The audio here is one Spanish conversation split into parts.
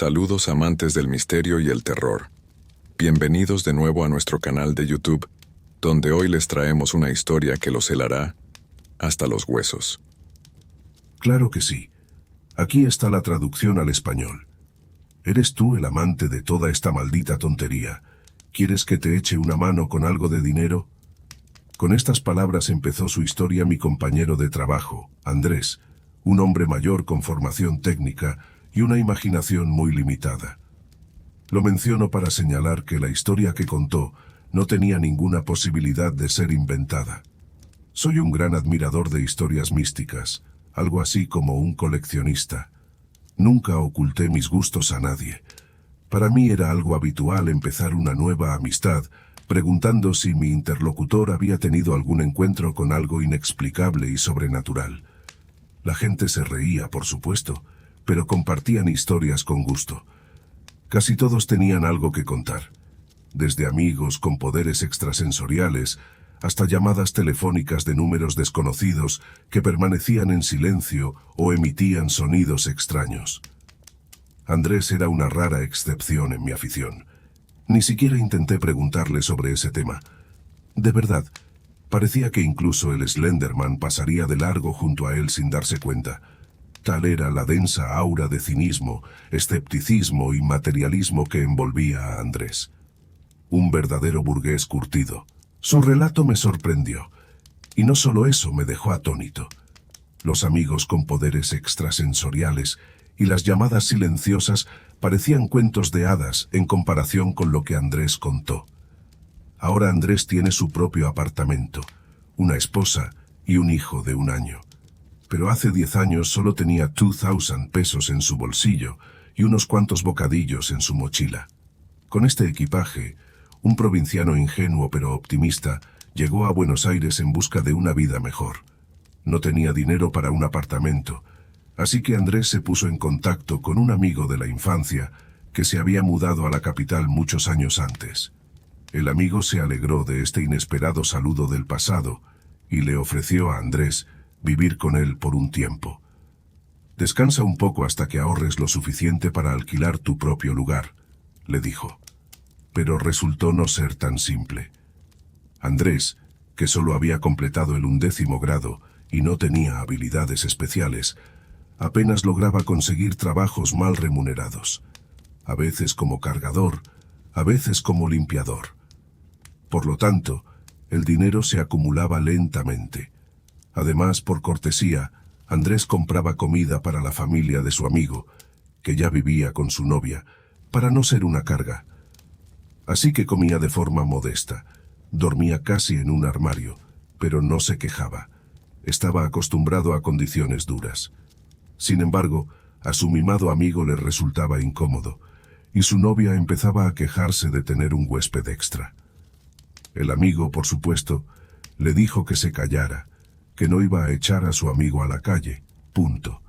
Saludos amantes del misterio y el terror. Bienvenidos de nuevo a nuestro canal de YouTube, donde hoy les traemos una historia que los helará hasta los huesos. Claro que sí. Aquí está la traducción al español. ¿Eres tú el amante de toda esta maldita tontería? ¿Quieres que te eche una mano con algo de dinero? Con estas palabras empezó su historia mi compañero de trabajo, Andrés, un hombre mayor con formación técnica y una imaginación muy limitada. Lo menciono para señalar que la historia que contó no tenía ninguna posibilidad de ser inventada. Soy un gran admirador de historias místicas, algo así como un coleccionista. Nunca oculté mis gustos a nadie. Para mí era algo habitual empezar una nueva amistad, preguntando si mi interlocutor había tenido algún encuentro con algo inexplicable y sobrenatural. La gente se reía, por supuesto, pero compartían historias con gusto. Casi todos tenían algo que contar, desde amigos con poderes extrasensoriales hasta llamadas telefónicas de números desconocidos que permanecían en silencio o emitían sonidos extraños. Andrés era una rara excepción en mi afición. Ni siquiera intenté preguntarle sobre ese tema. De verdad, parecía que incluso el Slenderman pasaría de largo junto a él sin darse cuenta. Tal era la densa aura de cinismo, escepticismo y materialismo que envolvía a Andrés. Un verdadero burgués curtido. Su relato me sorprendió. Y no solo eso me dejó atónito. Los amigos con poderes extrasensoriales y las llamadas silenciosas parecían cuentos de hadas en comparación con lo que Andrés contó. Ahora Andrés tiene su propio apartamento, una esposa y un hijo de 1 año. Pero hace 10 años solo tenía 2,000 pesos en su bolsillo y unos cuantos bocadillos en su mochila. Con este equipaje, un provinciano ingenuo pero optimista llegó a Buenos Aires en busca de una vida mejor. No tenía dinero para un apartamento, así que Andrés se puso en contacto con un amigo de la infancia que se había mudado a la capital muchos años antes. El amigo se alegró de este inesperado saludo del pasado y le ofreció a Andrés vivir con él por un tiempo. «Descansa un poco hasta que ahorres lo suficiente para alquilar tu propio lugar», le dijo. Pero resultó no ser tan simple. Andrés, que solo había completado el 11º grado y no tenía habilidades especiales, apenas lograba conseguir trabajos mal remunerados, a veces como cargador, a veces como limpiador. Por lo tanto, el dinero se acumulaba lentamente. Además, por cortesía, Andrés compraba comida para la familia de su amigo, que ya vivía con su novia, para no ser una carga. Así que comía de forma modesta, dormía casi en un armario, pero no se quejaba. Estaba acostumbrado a condiciones duras. Sin embargo, a su mimado amigo le resultaba incómodo, y su novia empezaba a quejarse de tener un huésped extra. El amigo, por supuesto, le dijo que se callara, que no iba a echar a su amigo a la calle, punto.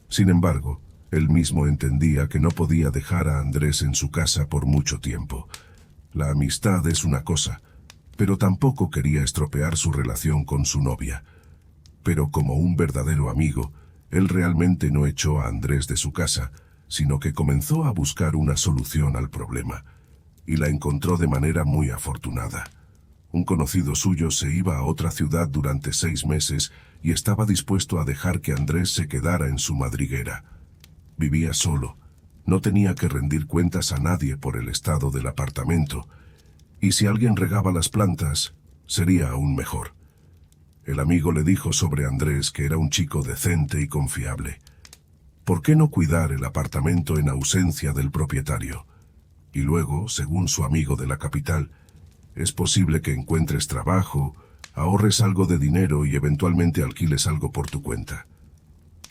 Sin embargo, él mismo entendía que no podía dejar a Andrés en su casa por mucho tiempo. La amistad es una cosa, pero tampoco quería estropear su relación con su novia. Pero como un verdadero amigo, él realmente no echó a Andrés de su casa, sino que comenzó a buscar una solución al problema, y la encontró de manera muy afortunada. Un conocido suyo se iba a otra ciudad durante 6 meses y estaba dispuesto a dejar que Andrés se quedara en su madriguera. Vivía solo, no tenía que rendir cuentas a nadie por el estado del apartamento, y si alguien regaba las plantas, sería aún mejor. El amigo le dijo sobre Andrés que era un chico decente y confiable. ¿Por qué no cuidar el apartamento en ausencia del propietario? Y luego, según su amigo de la capital, es posible que encuentres trabajo, ahorres algo de dinero y eventualmente alquiles algo por tu cuenta.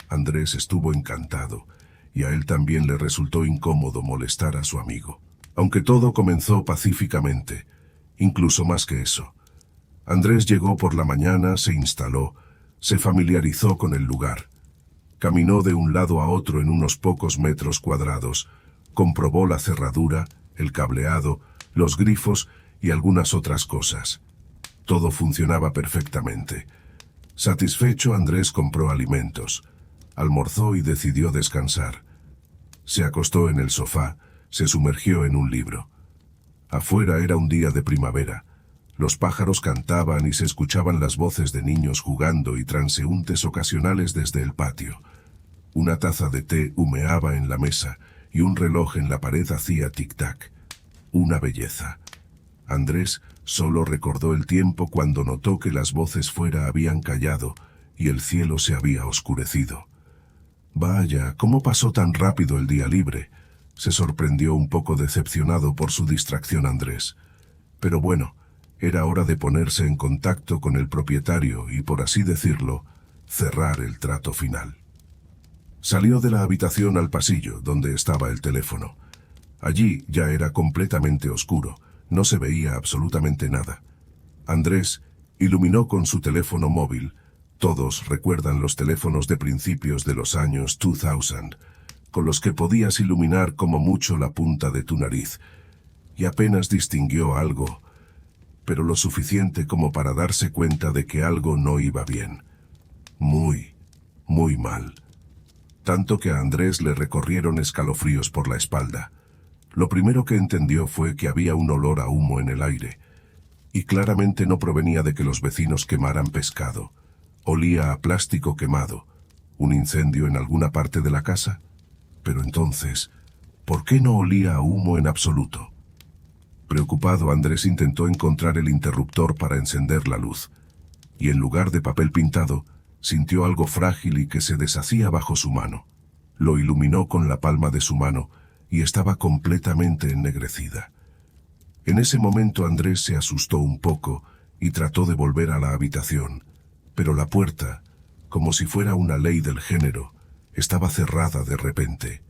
Andrés estuvo encantado, y a él también le resultó incómodo molestar a su amigo. Aunque todo comenzó pacíficamente, incluso más que eso. Andrés llegó por la mañana, se instaló, se familiarizó con el lugar. Caminó de un lado a otro en unos pocos metros cuadrados, comprobó la cerradura, el cableado, los grifos y algunas otras cosas. Todo funcionaba perfectamente. Satisfecho, Andrés compró alimentos, almorzó y decidió descansar. Se acostó en el sofá, se sumergió en un libro. Afuera era un día de primavera. Los pájaros cantaban y se escuchaban las voces de niños jugando y transeúntes ocasionales desde el patio. Una taza de té humeaba en la mesa y un reloj en la pared hacía tic-tac. Una belleza. Andrés solo recordó el tiempo cuando notó que las voces fuera habían callado y el cielo se había oscurecido. Vaya, ¿cómo pasó tan rápido el día libre? Se sorprendió un poco decepcionado por su distracción Andrés. Pero bueno, era hora de ponerse en contacto con el propietario y, por así decirlo, cerrar el trato final. Salió de la habitación al pasillo, donde estaba el teléfono. Allí ya era completamente oscuro, no se veía absolutamente nada. Andrés iluminó con su teléfono móvil. Todos recuerdan los teléfonos de principios de los años 2000, con los que podías iluminar como mucho la punta de tu nariz, y apenas distinguió algo, pero lo suficiente como para darse cuenta de que algo no iba bien. Muy, muy mal. Tanto que a Andrés le recorrieron escalofríos por la espalda. Lo primero que entendió fue que había un olor a humo en el aire, y claramente no provenía de que los vecinos quemaran pescado. Olía a plástico quemado. ¿Un incendio en alguna parte de la casa? Pero entonces, ¿por qué no olía a humo en absoluto? Preocupado, Andrés intentó encontrar el interruptor para encender la luz, y en lugar de papel pintado, sintió algo frágil y que se deshacía bajo su mano. Lo iluminó con la palma de su mano, y estaba completamente ennegrecida. En ese momento Andrés se asustó un poco y trató de volver a la habitación, pero la puerta, como si fuera una ley del género, estaba cerrada de repente.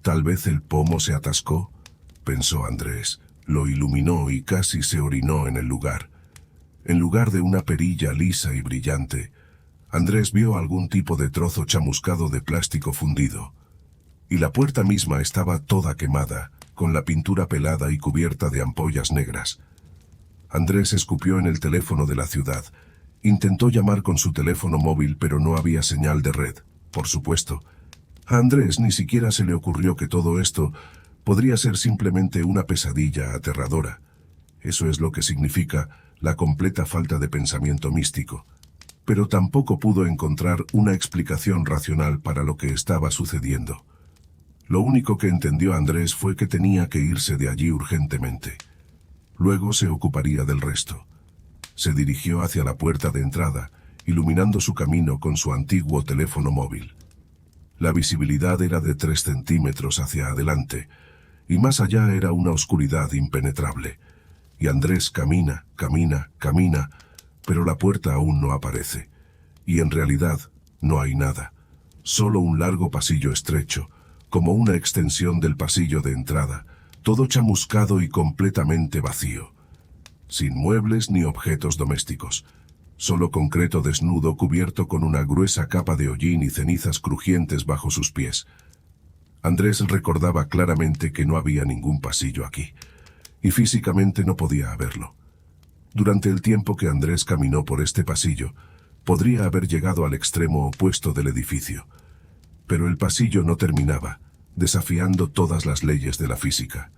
Tal vez el pomo se atascó, pensó Andrés, lo iluminó y casi se orinó en el lugar. En lugar de una perilla lisa y brillante, Andrés vio algún tipo de trozo chamuscado de plástico fundido. Y la puerta misma estaba toda quemada, con la pintura pelada y cubierta de ampollas negras. Andrés escupió en el teléfono de la ciudad. Intentó llamar con su teléfono móvil, pero no había señal de red, por supuesto. A Andrés ni siquiera se le ocurrió que todo esto podría ser simplemente una pesadilla aterradora. Eso es lo que significa la completa falta de pensamiento místico. Pero tampoco pudo encontrar una explicación racional para lo que estaba sucediendo. Lo único que entendió Andrés fue que tenía que irse de allí urgentemente. Luego se ocuparía del resto. Se dirigió hacia la puerta de entrada, iluminando su camino con su antiguo teléfono móvil. La visibilidad era de 3 centímetros hacia adelante, y más allá era una oscuridad impenetrable. Y Andrés camina, pero la puerta aún no aparece. Y en realidad no hay nada, solo un largo pasillo estrecho, como una extensión del pasillo de entrada, todo chamuscado y completamente vacío. Sin muebles ni objetos domésticos, solo concreto desnudo cubierto con una gruesa capa de hollín y cenizas crujientes bajo sus pies. Andrés recordaba claramente que no había ningún pasillo aquí, y físicamente no podía haberlo. Durante el tiempo que Andrés caminó por este pasillo, podría haber llegado al extremo opuesto del edificio. Pero el pasillo no terminaba, desafiando todas las leyes de la física.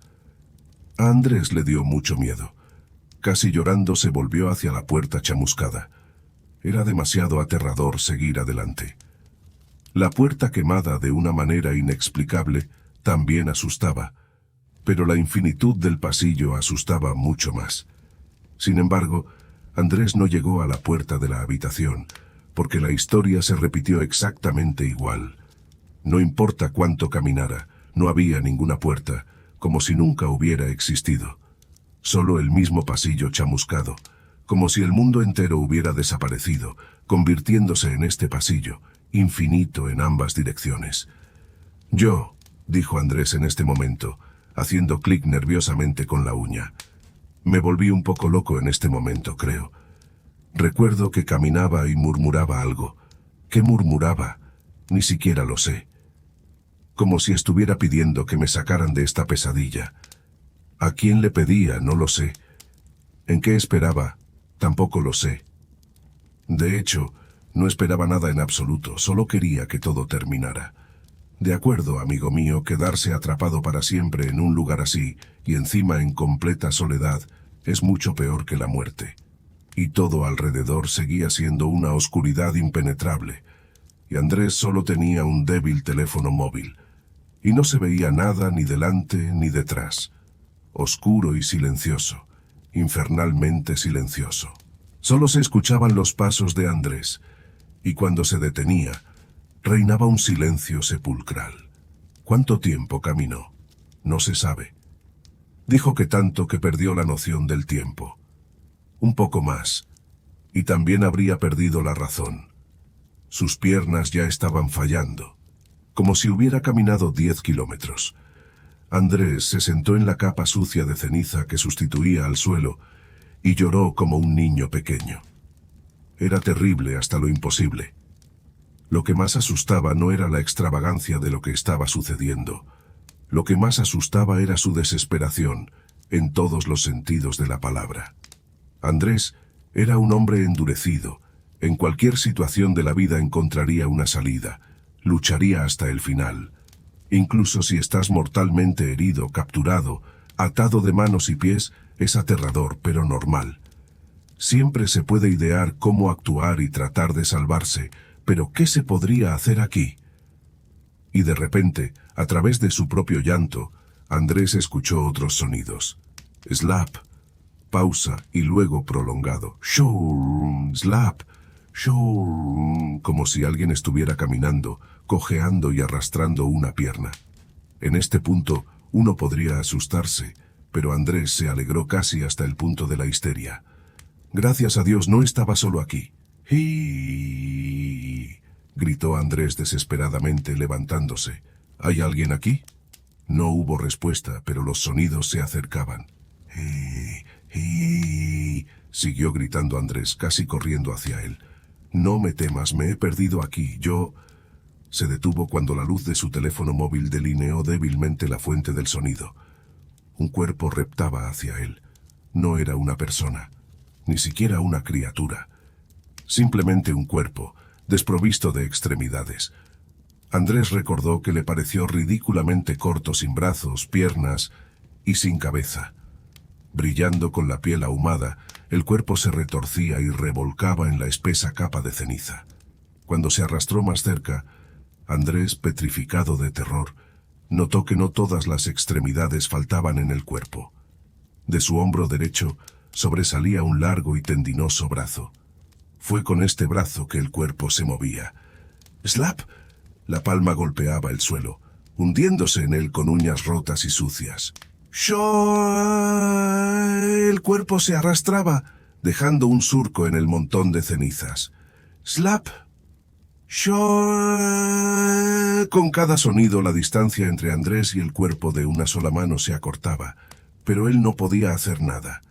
A Andrés le dio mucho miedo. Casi llorando se volvió hacia la puerta chamuscada. Era demasiado aterrador seguir adelante. La puerta quemada de una manera inexplicable también asustaba, pero la infinitud del pasillo asustaba mucho más. Sin embargo, Andrés no llegó a la puerta de la habitación, porque la historia se repitió exactamente igual. No importa cuánto caminara, no había ninguna puerta, como si nunca hubiera existido. Solo el mismo pasillo chamuscado, como si el mundo entero hubiera desaparecido, convirtiéndose en este pasillo, infinito en ambas direcciones. Yo, dijo Andrés en este momento, haciendo clic nerviosamente con la uña. Me volví un poco loco en este momento, creo. Recuerdo que caminaba y murmuraba algo. ¿Qué murmuraba? Ni siquiera lo sé. Como si estuviera pidiendo que me sacaran de esta pesadilla. ¿A quién le pedía? No lo sé. ¿En qué esperaba? Tampoco lo sé. De hecho, no esperaba nada en absoluto, solo quería que todo terminara. De acuerdo, amigo mío, quedarse atrapado para siempre en un lugar así, y encima en completa soledad, es mucho peor que la muerte. Y todo alrededor seguía siendo una oscuridad impenetrable, y Andrés solo tenía un débil teléfono móvil, y no se veía nada ni delante ni detrás. Oscuro y silencioso, infernalmente silencioso. Solo se escuchaban los pasos de Andrés, y cuando se detenía, reinaba un silencio sepulcral. ¿Cuánto tiempo caminó? No se sabe. Dijo que tanto que perdió la noción del tiempo. Un poco más, y también habría perdido la razón. Sus piernas ya estaban fallando, como si hubiera caminado 10 kilómetros. Andrés se sentó en la capa sucia de ceniza que sustituía al suelo y lloró como un niño pequeño. Era terrible hasta lo imposible. Lo que más asustaba no era la extravagancia de lo que estaba sucediendo. Lo que más asustaba era su desesperación, en todos los sentidos de la palabra. Andrés era un hombre endurecido. En cualquier situación de la vida encontraría una salida. Lucharía hasta el final. Incluso si estás mortalmente herido, capturado, atado de manos y pies, es aterrador, pero normal. Siempre se puede idear cómo actuar y tratar de salvarse, pero ¿qué se podría hacer aquí? Y de repente, a través de su propio llanto, Andrés escuchó otros sonidos. Slap, pausa y luego prolongado. Shoo, slap, shoo, como si alguien estuviera caminando, cojeando y arrastrando una pierna. En este punto, uno podría asustarse, pero Andrés se alegró casi hasta el punto de la histeria. Gracias a Dios no estaba solo aquí. ¡Hi! Gritó Andrés desesperadamente, levantándose. ¿Hay alguien aquí? No hubo respuesta, pero los sonidos se acercaban. ¡Hi! ¡Hi! Siguió gritando Andrés, casi corriendo hacia él. No me temas, me he perdido aquí. Yo... Se detuvo cuando la luz de su teléfono móvil delineó débilmente la fuente del sonido. Un cuerpo reptaba hacia él. No era una persona, ni siquiera una criatura. Simplemente un cuerpo, desprovisto de extremidades. Andrés recordó que le pareció ridículamente corto, sin brazos, piernas y sin cabeza. Brillando con la piel ahumada, el cuerpo se retorcía y revolcaba en la espesa capa de ceniza. Cuando se arrastró más cerca, Andrés, petrificado de terror, notó que no todas las extremidades faltaban en el cuerpo. De su hombro derecho sobresalía un largo y tendinoso brazo. Fue con este brazo que el cuerpo se movía. ¡Slap! La palma golpeaba el suelo, hundiéndose en él con uñas rotas y sucias. ¡Shoo! El cuerpo se arrastraba, dejando un surco en el montón de cenizas. ¡Slap! ¡Shoo! Con cada sonido la distancia entre Andrés y el cuerpo de una sola mano se acortaba, pero él no podía hacer nada.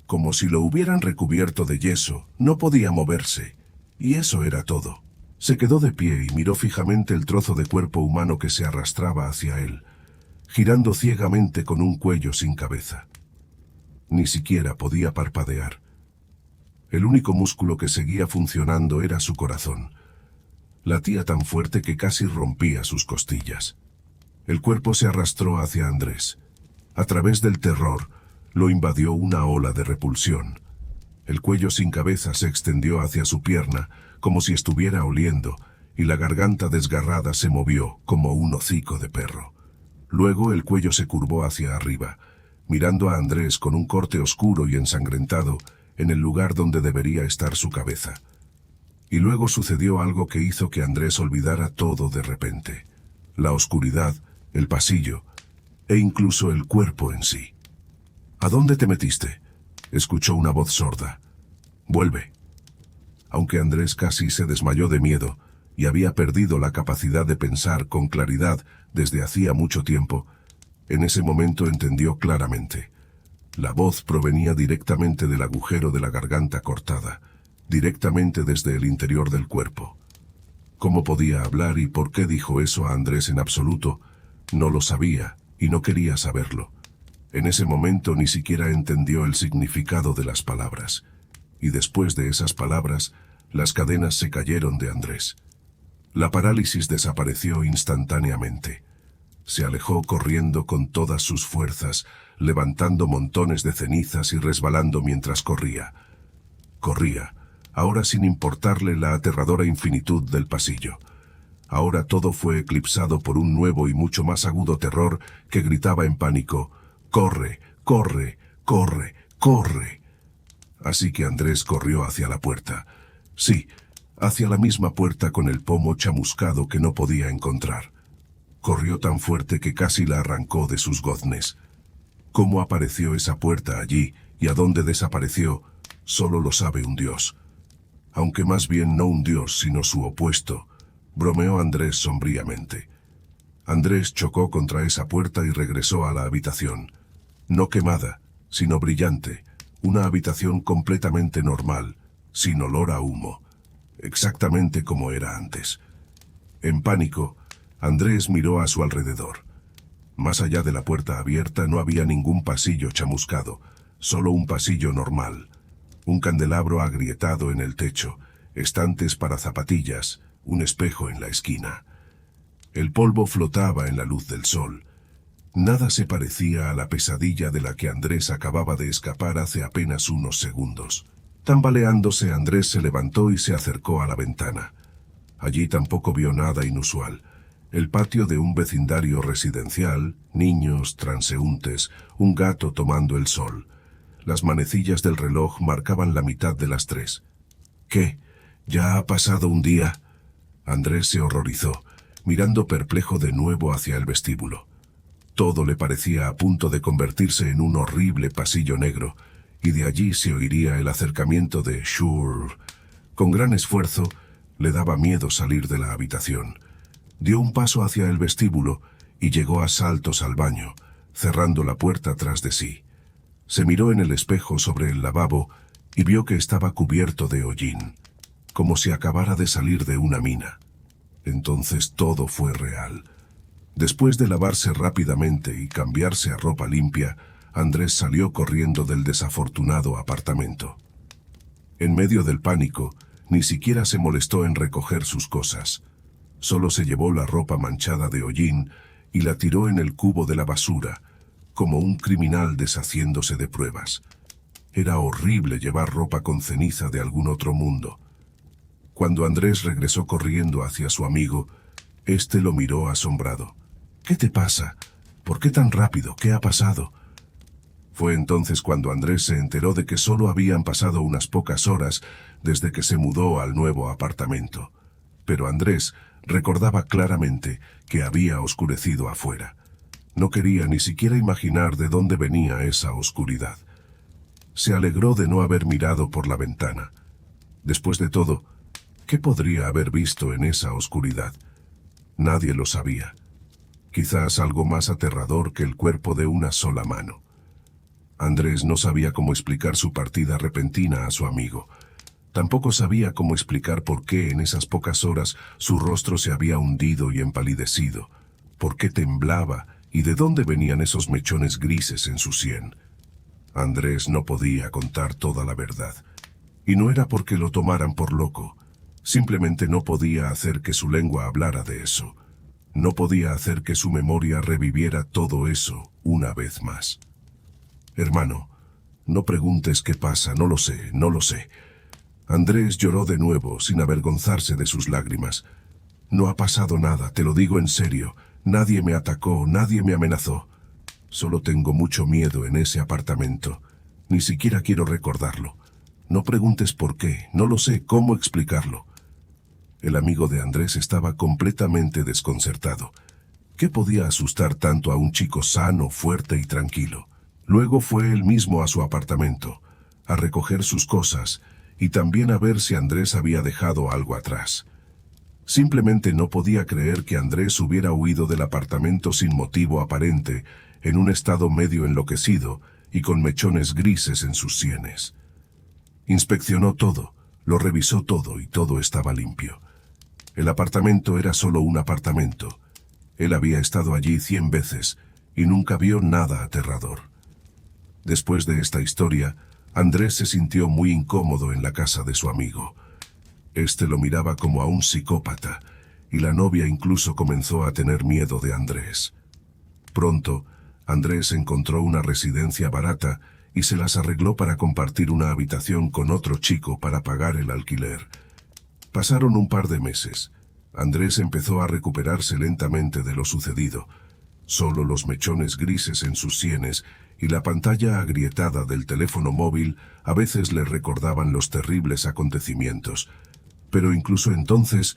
Como si lo hubieran recubierto de yeso, no podía moverse, y eso era todo. Se quedó de pie y miró fijamente el trozo de cuerpo humano que se arrastraba hacia él, girando ciegamente con un cuello sin cabeza. Ni siquiera podía parpadear. El único músculo que seguía funcionando era su corazón. Latía tan fuerte que casi rompía sus costillas. El cuerpo se arrastró hacia Andrés. A través del terror, lo invadió una ola de repulsión. El cuello sin cabeza se extendió hacia su pierna, como si estuviera oliendo, y la garganta desgarrada se movió como un hocico de perro. Luego el cuello se curvó hacia arriba, mirando a Andrés con un corte oscuro y ensangrentado en el lugar donde debería estar su cabeza. Y luego sucedió algo que hizo que Andrés olvidara todo de repente. La oscuridad, el pasillo, e incluso el cuerpo en sí. ¿A dónde te metiste?, escuchó una voz sorda. Vuelve. Aunque Andrés casi se desmayó de miedo y había perdido la capacidad de pensar con claridad desde hacía mucho tiempo, en ese momento entendió claramente. La voz provenía directamente del agujero de la garganta cortada, directamente desde el interior del cuerpo. ¿Cómo podía hablar y por qué dijo eso a Andrés en absoluto? No lo sabía y no quería saberlo. En ese momento ni siquiera entendió el significado de las palabras. Y después de esas palabras, las cadenas se cayeron de Andrés. La parálisis desapareció instantáneamente. Se alejó corriendo con todas sus fuerzas, levantando montones de cenizas y resbalando mientras corría. Corría, ahora sin importarle la aterradora infinitud del pasillo. Ahora todo fue eclipsado por un nuevo y mucho más agudo terror que gritaba en pánico: «¡Corre, corre, corre, corre!». Así que Andrés corrió hacia la puerta. Sí, hacia la misma puerta con el pomo chamuscado que no podía encontrar. Corrió tan fuerte que casi la arrancó de sus goznes. Cómo apareció esa puerta allí y a dónde desapareció, solo lo sabe un dios. Aunque más bien no un dios, sino su opuesto, bromeó Andrés sombríamente. Andrés chocó contra esa puerta y regresó a la habitación. No quemada, sino brillante, una habitación completamente normal, sin olor a humo, exactamente como era antes. En pánico, Andrés miró a su alrededor. Más allá de la puerta abierta no había ningún pasillo chamuscado, solo un pasillo normal. Un candelabro agrietado en el techo, estantes para zapatillas, un espejo en la esquina. El polvo flotaba en la luz del sol. Nada se parecía a la pesadilla de la que Andrés acababa de escapar hace apenas unos segundos. Tambaleándose, Andrés se levantó y se acercó a la ventana. Allí tampoco vio nada inusual. El patio de un vecindario residencial, niños, transeúntes, un gato tomando el sol. Las manecillas del reloj marcaban la mitad de las 3. ¿Qué? ¿Ya ha pasado un día? Andrés se horrorizó, mirando perplejo de nuevo hacia el vestíbulo. Todo le parecía a punto de convertirse en un horrible pasillo negro, y de allí se oiría el acercamiento de Shur. Con gran esfuerzo, le daba miedo salir de la habitación. Dio un paso hacia el vestíbulo y llegó a saltos al baño, cerrando la puerta tras de sí. Se miró en el espejo sobre el lavabo y vio que estaba cubierto de hollín, como si acabara de salir de una mina. Entonces todo fue real. Después de lavarse rápidamente y cambiarse a ropa limpia, Andrés salió corriendo del desafortunado apartamento. En medio del pánico, ni siquiera se molestó en recoger sus cosas. Solo se llevó la ropa manchada de hollín y la tiró en el cubo de la basura, como un criminal deshaciéndose de pruebas. Era horrible llevar ropa con ceniza de algún otro mundo. Cuando Andrés regresó corriendo hacia su amigo, éste lo miró asombrado. «¿Qué te pasa? ¿Por qué tan rápido? ¿Qué ha pasado?». Fue entonces cuando Andrés se enteró de que solo habían pasado unas pocas horas desde que se mudó al nuevo apartamento. Pero Andrés recordaba claramente que había oscurecido afuera. No quería ni siquiera imaginar de dónde venía esa oscuridad. Se alegró de no haber mirado por la ventana. Después de todo, ¿qué podría haber visto en esa oscuridad? Nadie lo sabía. Quizás algo más aterrador que el cuerpo de una sola mano. Andrés no sabía cómo explicar su partida repentina a su amigo. Tampoco sabía cómo explicar por qué en esas pocas horas su rostro se había hundido y empalidecido, por qué temblaba y de dónde venían esos mechones grises en su sien. Andrés no podía contar toda la verdad. Y no era porque lo tomaran por loco. Simplemente no podía hacer que su lengua hablara de eso. No podía hacer que su memoria reviviera todo eso una vez más. «Hermano, no preguntes qué pasa, no lo sé, no lo sé». Andrés lloró de nuevo, sin avergonzarse de sus lágrimas. «No ha pasado nada, te lo digo en serio. Nadie me atacó, nadie me amenazó. Solo tengo mucho miedo en ese apartamento. Ni siquiera quiero recordarlo. No preguntes por qué, no lo sé cómo explicarlo». El amigo de Andrés estaba completamente desconcertado. ¿Qué podía asustar tanto a un chico sano, fuerte y tranquilo? Luego fue él mismo a su apartamento, a recoger sus cosas y también a ver si Andrés había dejado algo atrás. Simplemente no podía creer que Andrés hubiera huido del apartamento sin motivo aparente, en un estado medio enloquecido y con mechones grises en sus sienes. Inspeccionó todo, lo revisó todo y todo estaba limpio. El apartamento era solo un apartamento. Él había estado allí 100 veces y nunca vio nada aterrador. Después de esta historia, Andrés se sintió muy incómodo en la casa de su amigo. Este lo miraba como a un psicópata y la novia incluso comenzó a tener miedo de Andrés. Pronto, Andrés encontró una residencia barata y se las arregló para compartir una habitación con otro chico para pagar el alquiler. Pasaron un par de meses. Andrés empezó a recuperarse lentamente de lo sucedido. Solo los mechones grises en sus sienes y la pantalla agrietada del teléfono móvil a veces le recordaban los terribles acontecimientos. Pero incluso entonces,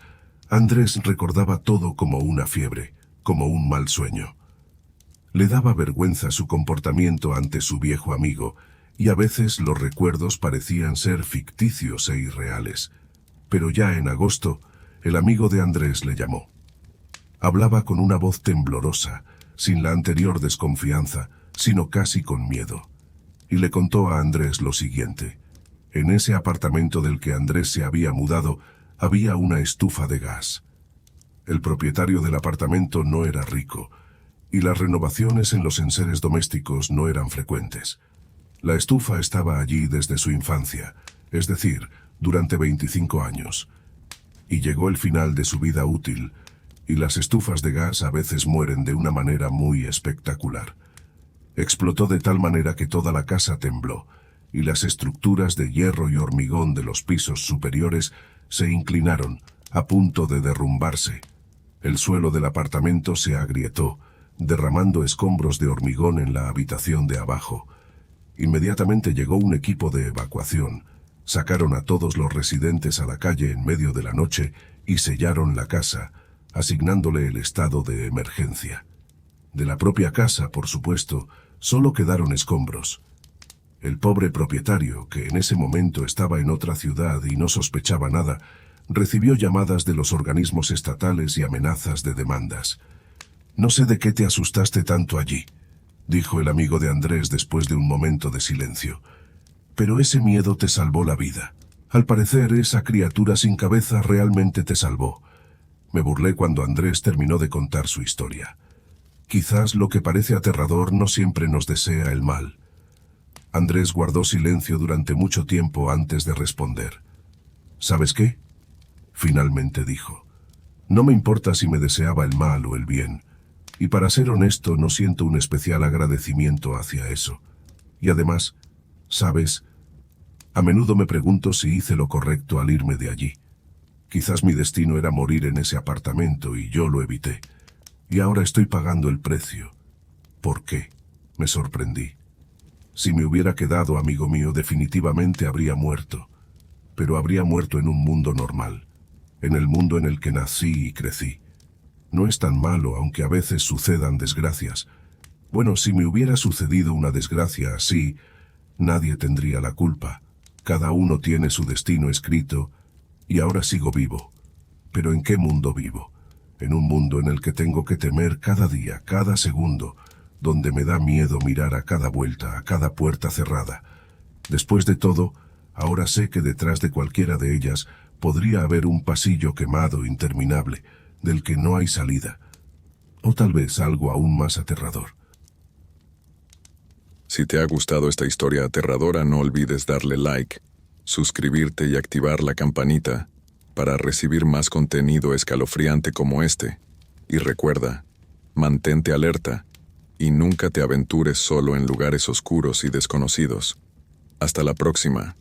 Andrés recordaba todo como una fiebre, como un mal sueño. Le daba vergüenza su comportamiento ante su viejo amigo, y a veces los recuerdos parecían ser ficticios e irreales. Pero ya en agosto, el amigo de Andrés le llamó. Hablaba con una voz temblorosa, sin la anterior desconfianza, sino casi con miedo. Y le contó a Andrés lo siguiente. En ese apartamento del que Andrés se había mudado, había una estufa de gas. El propietario del apartamento no era rico, y las renovaciones en los enseres domésticos no eran frecuentes. La estufa estaba allí desde su infancia, es decir, durante 25 años. Y llegó el final de su vida útil, y las estufas de gas a veces mueren de una manera muy espectacular. Explotó de tal manera que toda la casa tembló, y las estructuras de hierro y hormigón de los pisos superiores se inclinaron, a punto de derrumbarse. El suelo del apartamento se agrietó, derramando escombros de hormigón en la habitación de abajo. Inmediatamente llegó un equipo de evacuación. Sacaron a todos los residentes a la calle en medio de la noche y sellaron la casa, asignándole el estado de emergencia. De la propia casa, por supuesto, solo quedaron escombros. El pobre propietario, que en ese momento estaba en otra ciudad y no sospechaba nada, recibió llamadas de los organismos estatales y amenazas de demandas. «No sé de qué te asustaste tanto allí», dijo el amigo de Andrés después de un momento de silencio. «Pero ese miedo te salvó la vida. Al parecer, esa criatura sin cabeza realmente te salvó». Me burlé cuando Andrés terminó de contar su historia. Quizás lo que parece aterrador no siempre nos desea el mal. Andrés guardó silencio durante mucho tiempo antes de responder. «¿Sabes qué?», finalmente dijo. «No me importa si me deseaba el mal o el bien. Y para ser honesto, no siento un especial agradecimiento hacia eso. Y además, ¿sabes? A menudo me pregunto si hice lo correcto al irme de allí. Quizás mi destino era morir en ese apartamento y yo lo evité. Y ahora estoy pagando el precio. ¿Por qué?», me sorprendí. Si me hubiera quedado, amigo mío, definitivamente habría muerto. Pero habría muerto en un mundo normal, en el mundo en el que nací y crecí. No es tan malo, aunque a veces sucedan desgracias. Bueno, si me hubiera sucedido una desgracia así, nadie tendría la culpa. Cada uno tiene su destino escrito, y ahora sigo vivo. Pero ¿en qué mundo vivo? En un mundo en el que tengo que temer cada día, cada segundo, donde me da miedo mirar a cada vuelta, a cada puerta cerrada. Después de todo, ahora sé que detrás de cualquiera de ellas podría haber un pasillo quemado interminable, del que no hay salida. O tal vez algo aún más aterrador. Si te ha gustado esta historia aterradora, no olvides darle like, suscribirte y activar la campanita para recibir más contenido escalofriante como este. Y recuerda, mantente alerta y nunca te aventures solo en lugares oscuros y desconocidos. Hasta la próxima.